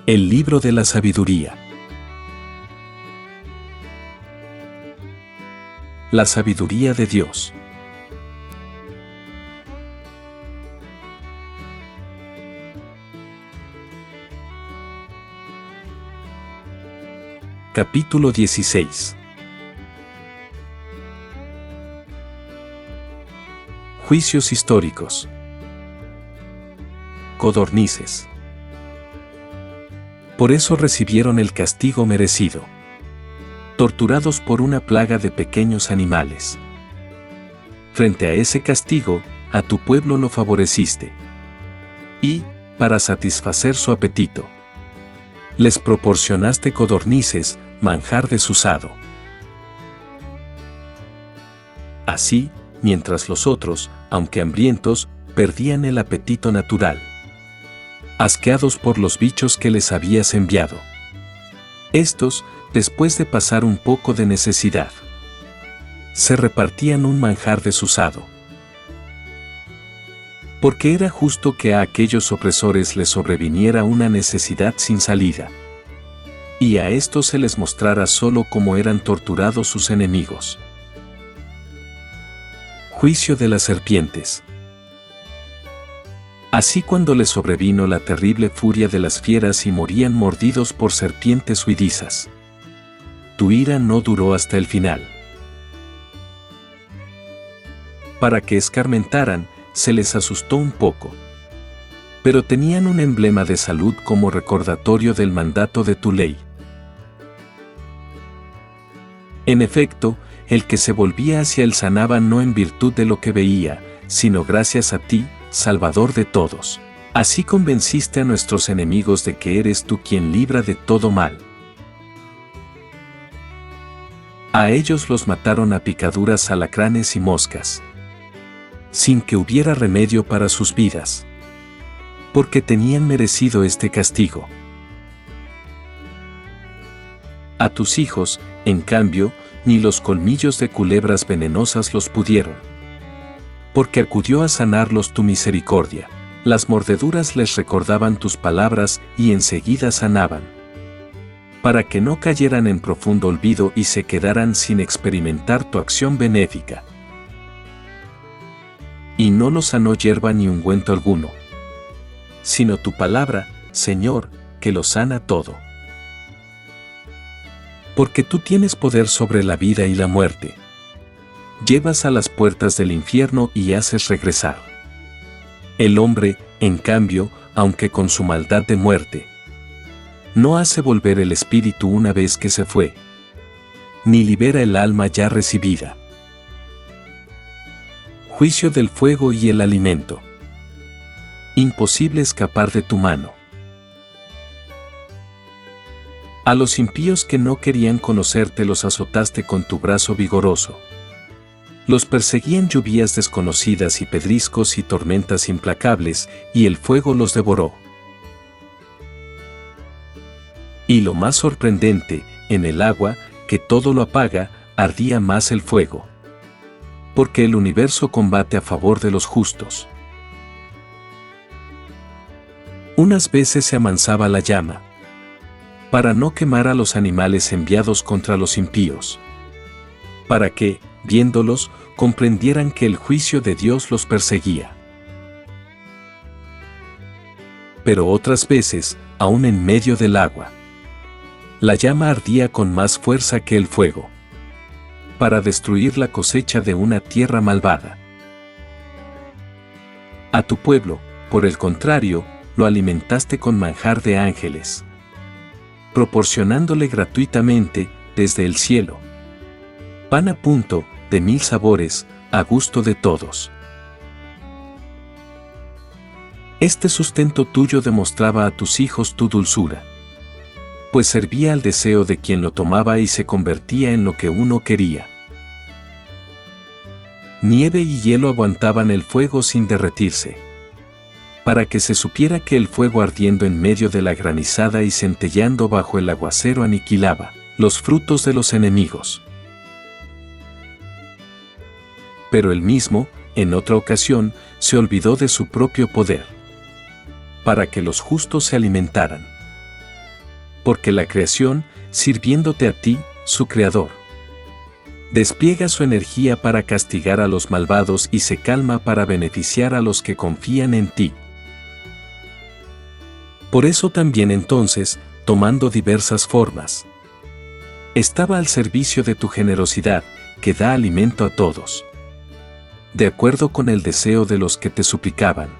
El libro de la sabiduría. La sabiduría de Dios. Capítulo 16. Juicios históricos. Codornices. Por eso recibieron el castigo merecido. Torturados por una plaga de pequeños animales. Frente a ese castigo, a tu pueblo lo favoreciste. Y, para satisfacer su apetito, les proporcionaste codornices, manjar desusado. Así, mientras los otros, aunque hambrientos, perdían el apetito natural, asqueados por los bichos que les habías enviado. Estos, después de pasar un poco de necesidad, se repartían un manjar desusado. Porque era justo que a aquellos opresores les sobreviniera una necesidad sin salida, y a estos se les mostrara solo cómo eran torturados sus enemigos. Juicio de las serpientes. Así cuando les sobrevino la terrible furia de las fieras y morían mordidos por serpientes huidizas, tu ira no duró hasta el final. Para que escarmentaran, se les asustó un poco. Pero tenían un emblema de salud como recordatorio del mandato de tu ley. En efecto, el que se volvía hacia él sanaba no en virtud de lo que veía, sino gracias a ti, Salvador de todos. Así convenciste a nuestros enemigos de que eres tú quien libra de todo mal. A ellos los mataron a picaduras, alacranes y moscas, sin que hubiera remedio para sus vidas, porque tenían merecido este castigo. A tus hijos, en cambio, ni los colmillos de culebras venenosas los pudieron, porque acudió a sanarlos tu misericordia. Las mordeduras les recordaban tus palabras y enseguida sanaban, para que no cayeran en profundo olvido y se quedaran sin experimentar tu acción benéfica. Y no los sanó hierba ni ungüento alguno, sino tu palabra, Señor, que lo sana todo. Porque tú tienes poder sobre la vida y la muerte. Llevas a las puertas del infierno y haces regresar. El hombre, en cambio, aunque con su maldad de muerte, no hace volver el espíritu una vez que se fue, ni libera el alma ya recibida. Juicio del fuego y el alimento. Imposible escapar de tu mano. A los impíos que no querían conocerte los azotaste con tu brazo vigoroso. Los perseguían lluvias desconocidas y pedriscos y tormentas implacables, y el fuego los devoró. Y lo más sorprendente, en el agua, que todo lo apaga, ardía más el fuego. Porque el universo combate a favor de los justos. Unas veces se amansaba la llama, para no quemar a los animales enviados contra los impíos, para que, viéndolos, comprendieran que el juicio de Dios los perseguía. Pero otras veces, aún en medio del agua, la llama ardía con más fuerza que el fuego, para destruir la cosecha de una tierra malvada. A tu pueblo, por el contrario, lo alimentaste con manjar de ángeles, proporcionándole gratuitamente, desde el cielo, pan a punto, de 1000 sabores, a gusto de todos. Este sustento tuyo demostraba a tus hijos tu dulzura, pues servía al deseo de quien lo tomaba y se convertía en lo que uno quería. Nieve y hielo aguantaban el fuego sin derretirse, para que se supiera que el fuego ardiendo en medio de la granizada y centelleando bajo el aguacero aniquilaba los frutos de los enemigos. Pero él mismo, en otra ocasión, se olvidó de su propio poder, para que los justos se alimentaran. porque la creación, sirviéndote a ti, su creador, despliega su energía para castigar a los malvados y se calma para beneficiar a los que confían en ti. Por eso también entonces, tomando diversas formas, estaba al servicio de tu generosidad, que da alimento a todos, de acuerdo con el deseo de los que te suplicaban,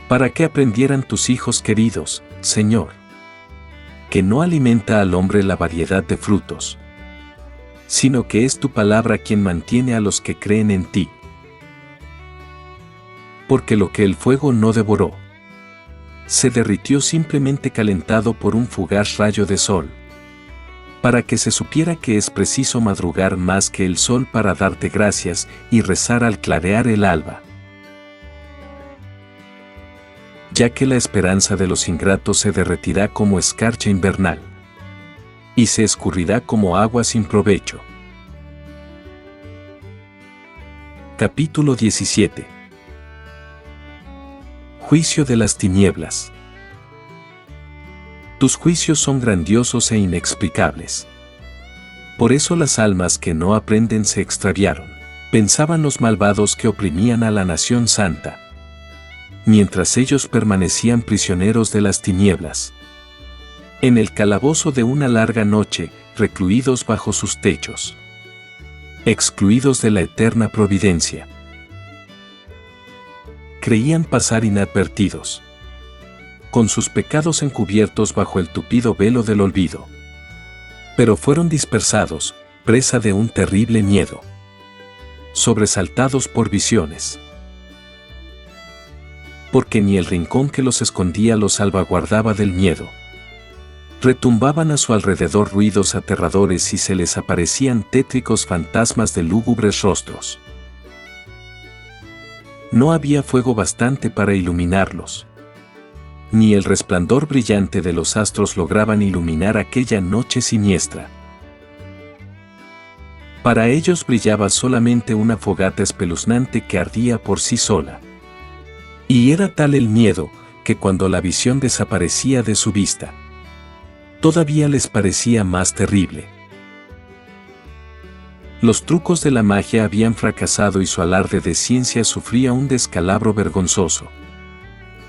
para que aprendieran tus hijos queridos, Señor, que no alimenta al hombre la variedad de frutos, sino que es tu palabra quien mantiene a los que creen en ti. Porque lo que el fuego no devoró, se derritió simplemente calentado por un fugaz rayo de sol, para que se supiera que es preciso madrugar más que el sol para darte gracias y rezar al clarear el alba. Ya que la esperanza de los ingratos se derretirá como escarcha invernal, y se escurrirá como agua sin provecho. Capítulo 17. Juicio de las tinieblas. Tus juicios son grandiosos e inexplicables. Por eso las almas que no aprenden se extraviaron, pensaban los malvados que oprimían a la nación santa, mientras ellos permanecían prisioneros de las tinieblas, en el calabozo de una larga noche, recluidos bajo sus techos, excluidos de la eterna providencia. Creían pasar inadvertidos, con sus pecados encubiertos bajo el tupido velo del olvido. Pero fueron dispersados, presa de un terrible miedo, sobresaltados por visiones. Porque ni el rincón que los escondía los salvaguardaba del miedo. Retumbaban a su alrededor ruidos aterradores y se les aparecían tétricos fantasmas de lúgubres rostros. No había fuego bastante para iluminarlos, ni el resplandor brillante de los astros lograban iluminar aquella noche siniestra. Para ellos brillaba solamente una fogata espeluznante que ardía por sí sola. Y era tal el miedo, que cuando la visión desaparecía de su vista, todavía les parecía más terrible. Los trucos de la magia habían fracasado y su alarde de ciencia sufría un descalabro vergonzoso.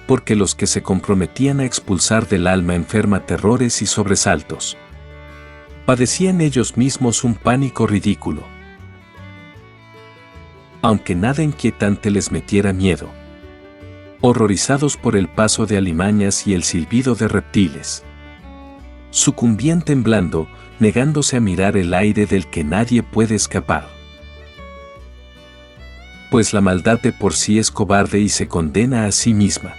Porque los que se comprometían a expulsar del alma enferma terrores y sobresaltos, padecían ellos mismos un pánico ridículo. Aunque nada inquietante les metiera miedo, horrorizados por el paso de alimañas y el silbido de reptiles, sucumbían temblando, negándose a mirar el aire del que nadie puede escapar. Pues la maldad de por sí es cobarde y se condena a sí misma.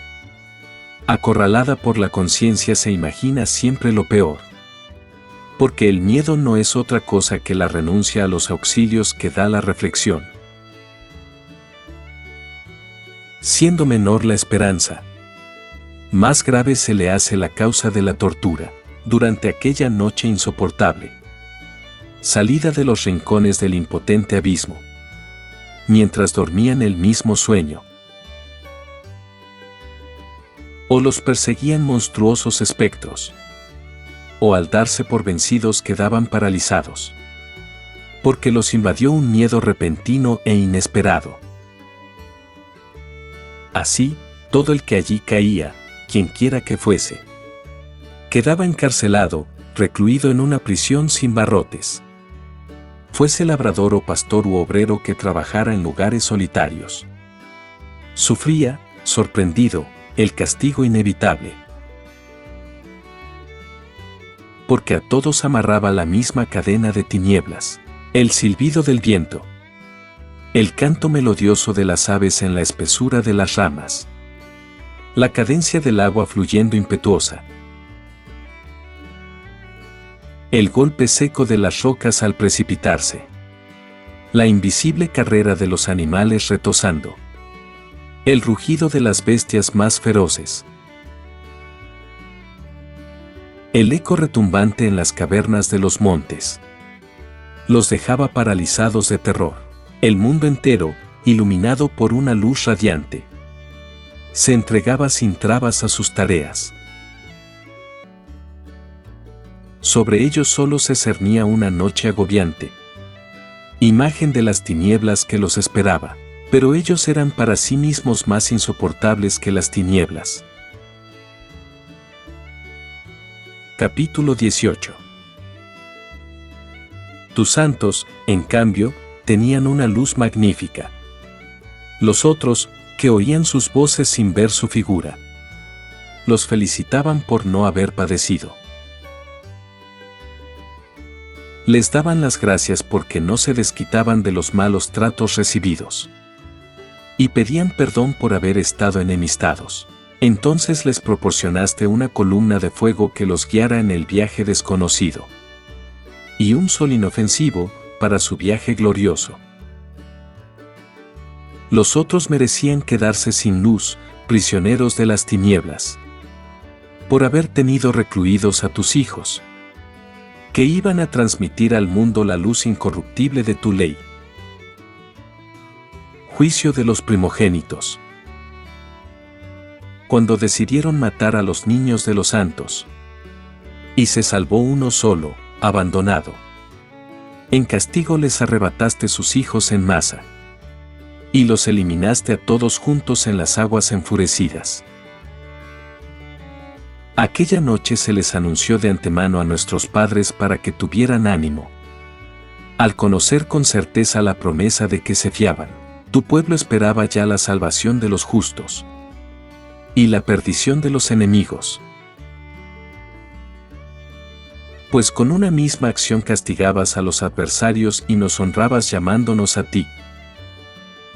Acorralada por la conciencia se imagina siempre lo peor. Porque el miedo no es otra cosa que la renuncia a los auxilios que da la reflexión. Siendo menor la esperanza, más grave se le hace la causa de la tortura, durante aquella noche insoportable. Salida de los rincones del impotente abismo, mientras dormían el mismo sueño. O los perseguían monstruosos espectros, o al darse por vencidos quedaban paralizados, porque los invadió un miedo repentino e inesperado. Así, todo el que allí caía, quienquiera que fuese, quedaba encarcelado, recluido en una prisión sin barrotes. Fuese labrador o pastor u obrero que trabajara en lugares solitarios. Sufría, sorprendido, el castigo inevitable. Porque a todos amarraba la misma cadena de tinieblas, el silbido del viento, el canto melodioso de las aves en la espesura de las ramas, la cadencia del agua fluyendo impetuosa, el golpe seco de las rocas al precipitarse, la invisible carrera de los animales retozando, el rugido de las bestias más feroces, el eco retumbante en las cavernas de los montes, los dejaba paralizados de terror. El mundo entero, iluminado por una luz radiante, se entregaba sin trabas a sus tareas. Sobre ellos solo se cernía una noche agobiante, imagen de las tinieblas que los esperaba, pero ellos eran para sí mismos más insoportables que las tinieblas. Capítulo 18. Tus santos, en cambio, tenían una luz magnífica. Los otros, que oían sus voces sin ver su figura, los felicitaban por no haber padecido. Les daban las gracias porque no se desquitaban de los malos tratos recibidos. Y pedían perdón por haber estado enemistados. Entonces les proporcionaste una columna de fuego que los guiara en el viaje desconocido. Y un sol inofensivo para su viaje glorioso. Los otros merecían quedarse sin luz, prisioneros de las tinieblas, por haber tenido recluidos a tus hijos, que iban a transmitir al mundo la luz incorruptible de tu ley. Juicio de los primogénitos. Cuando decidieron matar a los niños de los santos, y se salvó uno solo, abandonado, en castigo les arrebataste sus hijos en masa, y los eliminaste a todos juntos en las aguas enfurecidas. Aquella noche se les anunció de antemano a nuestros padres para que tuvieran ánimo. Al conocer con certeza la promesa de que se fiaban, tu pueblo esperaba ya la salvación de los justos y la perdición de los enemigos. Pues con una misma acción castigabas a los adversarios y nos honrabas llamándonos a ti,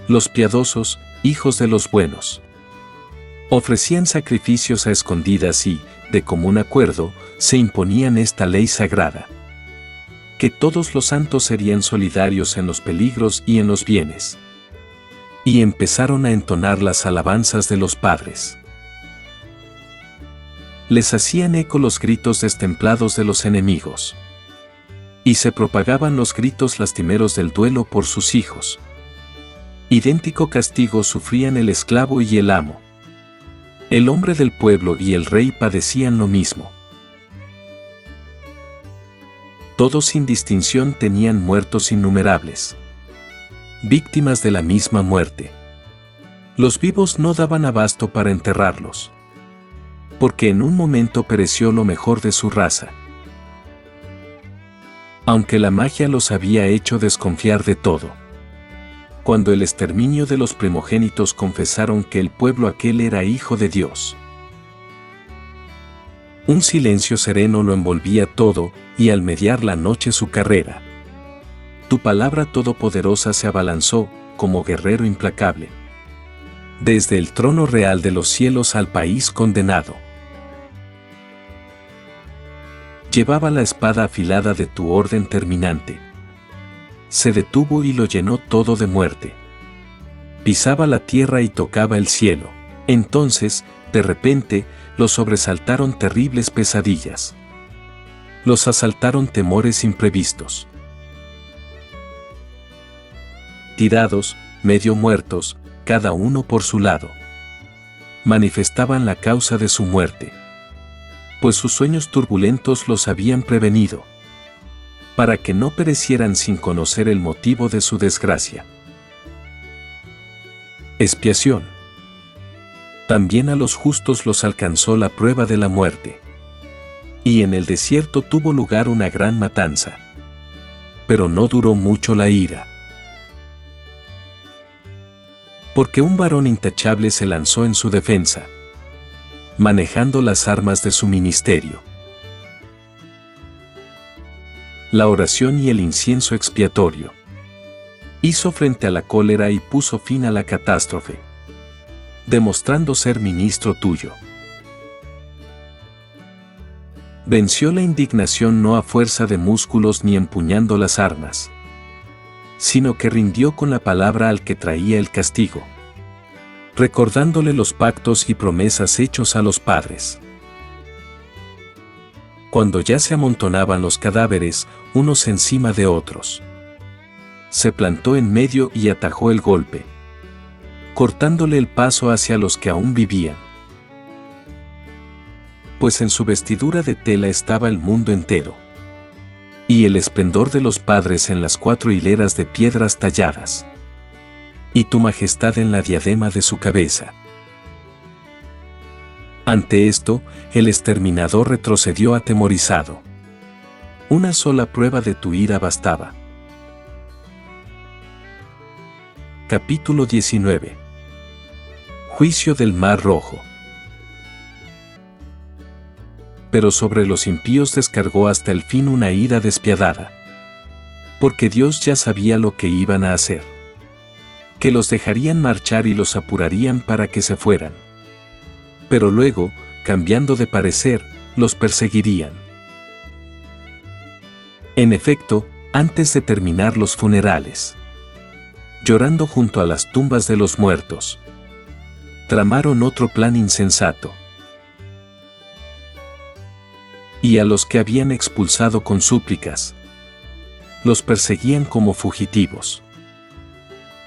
los piadosos, hijos de los buenos. Ofrecían sacrificios a escondidas y, de común acuerdo, se imponían esta ley sagrada: que todos los santos serían solidarios en los peligros y en los bienes. Y empezaron a entonar las alabanzas de los padres. Les hacían eco los gritos destemplados de los enemigos. Y se propagaban los gritos lastimeros del duelo por sus hijos. Idéntico castigo sufrían el esclavo y el amo. El hombre del pueblo y el rey padecían lo mismo. Todos sin distinción tenían muertos innumerables, víctimas de la misma muerte. Los vivos no daban abasto para enterrarlos, porque en un momento pereció lo mejor de su raza. Aunque la magia los había hecho desconfiar de todo. Cuando el exterminio de los primogénitos confesaron que el pueblo aquel era hijo de Dios. Un silencio sereno lo envolvía todo, y al mediar la noche su carrera, tu palabra todopoderosa se abalanzó, como guerrero implacable, desde el trono real de los cielos al país condenado. Llevaba la espada afilada de tu orden terminante. Se detuvo y lo llenó todo de muerte. Pisaba la tierra y tocaba el cielo. Entonces, de repente, los sobresaltaron terribles pesadillas. Los asaltaron temores imprevistos. Tirados, medio muertos, cada uno por su lado, manifestaban la causa de su muerte, pues sus sueños turbulentos los habían prevenido, para que no perecieran sin conocer el motivo de su desgracia. Expiación. También a los justos los alcanzó la prueba de la muerte. Y en el desierto tuvo lugar una gran matanza. Pero no duró mucho la ira. Porque un varón intachable se lanzó en su defensa, manejando las armas de su ministerio. La oración y el incienso expiatorio. Hizo frente a la cólera y puso fin a la catástrofe, demostrando ser ministro tuyo. Venció la indignación no a fuerza de músculos ni empuñando las armas, sino que rindió con la palabra al que traía el castigo, recordándole los pactos y promesas hechos a los padres. Cuando ya se amontonaban los cadáveres, unos encima de otros, se plantó en medio y atajó el golpe, cortándole el paso hacia los que aún vivían. pues en su vestidura de tela estaba el mundo entero. Y el esplendor de los padres en las 4 hileras de piedras talladas. Y tu majestad en la diadema de su cabeza. Ante esto, el exterminador retrocedió atemorizado. Una sola prueba de tu ira bastaba. Capítulo 19. Juicio del Mar Rojo. Pero sobre los impíos descargó hasta el fin una ira despiadada. Porque Dios ya sabía lo que iban a hacer. Que los dejarían marchar y los apurarían para que se fueran. Pero luego, cambiando de parecer, los perseguirían. En efecto, antes de terminar los funerales, llorando junto a las tumbas de los muertos, tramaron otro plan insensato. Y a los que habían expulsado con súplicas, los perseguían como fugitivos.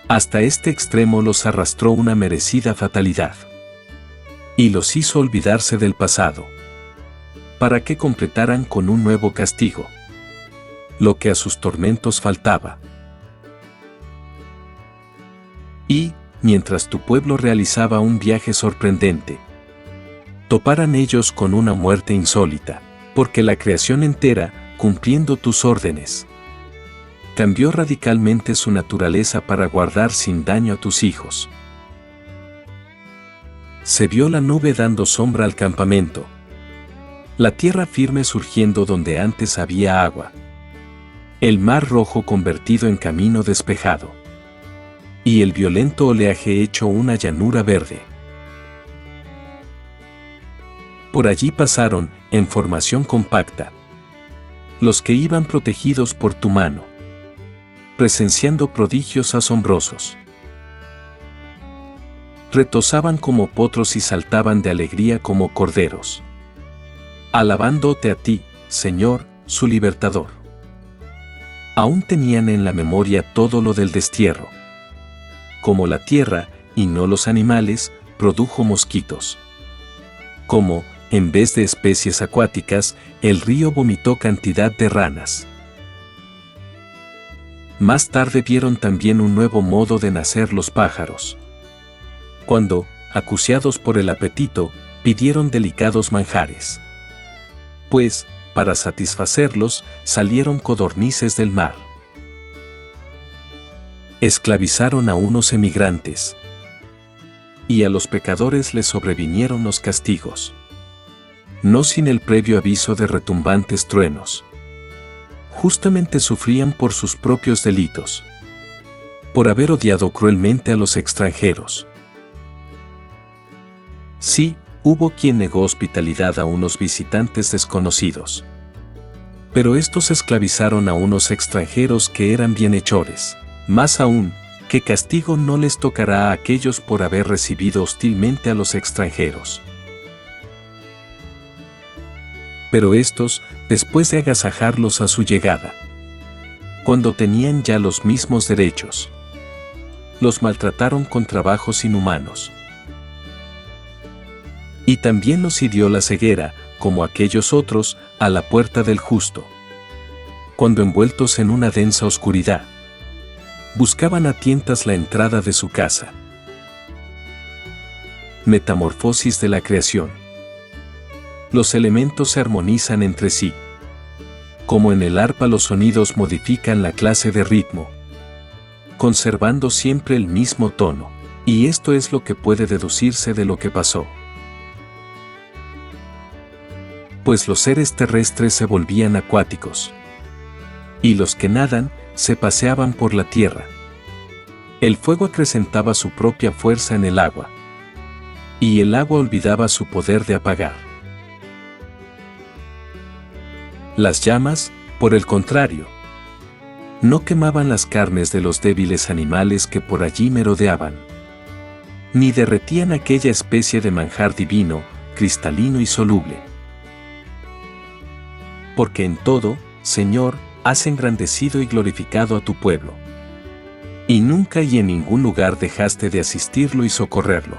Hasta este extremo los arrastró una merecida fatalidad. Y los hizo olvidarse del pasado, para que completaran con un nuevo castigo lo que a sus tormentos faltaba. Y, mientras tu pueblo realizaba un viaje sorprendente, toparan ellos con una muerte insólita, porque la creación entera, cumpliendo tus órdenes, cambió radicalmente su naturaleza para guardar sin daño a tus hijos. Se vio la nube dando sombra al campamento, la tierra firme surgiendo donde antes había agua, el mar rojo convertido en camino despejado, y el violento oleaje hecho una llanura verde. Por allí pasaron, en formación compacta, los que iban protegidos por tu mano, presenciando prodigios asombrosos. Retozaban como potros y saltaban de alegría como corderos, alabándote a ti, Señor, su libertador. Aún tenían en la memoria todo lo del destierro. Como la tierra, y no los animales, produjo mosquitos. Como, en vez de especies acuáticas, el río vomitó cantidad de ranas. Más tarde vieron también un nuevo modo de nacer los pájaros. Cuando, acuciados por el apetito, pidieron delicados manjares. Pues, para satisfacerlos, salieron codornices del mar. Esclavizaron a unos emigrantes. Y a los pecadores les sobrevinieron los castigos. No sin el previo aviso de retumbantes truenos. Justamente sufrían por sus propios delitos. Por haber odiado cruelmente a los extranjeros. Sí, hubo quien negó hospitalidad a unos visitantes desconocidos. Pero estos esclavizaron a unos extranjeros que eran bienhechores. Más aún, ¿qué castigo no les tocará a aquellos por haber recibido hostilmente a los extranjeros? Pero estos, después de agasajarlos a su llegada, cuando tenían ya los mismos derechos, los maltrataron con trabajos inhumanos. Y también los hirió la ceguera, como aquellos otros, a la puerta del justo. Cuando envueltos en una densa oscuridad, buscaban a tientas la entrada de su casa. Metamorfosis de la creación. Los elementos se armonizan entre sí. Como en el arpa los sonidos modifican la clase de ritmo, conservando siempre el mismo tono. Y esto es lo que puede deducirse de lo que pasó. Pues los seres terrestres se volvían acuáticos. Y los que nadan, se paseaban por la tierra. El fuego acrecentaba su propia fuerza en el agua. Y el agua olvidaba su poder de apagar. Las llamas, por el contrario, no quemaban las carnes de los débiles animales que por allí merodeaban, ni derretían aquella especie de manjar divino, cristalino y soluble. Porque en todo, Señor, has engrandecido y glorificado a tu pueblo. Y nunca y en ningún lugar dejaste de asistirlo y socorrerlo.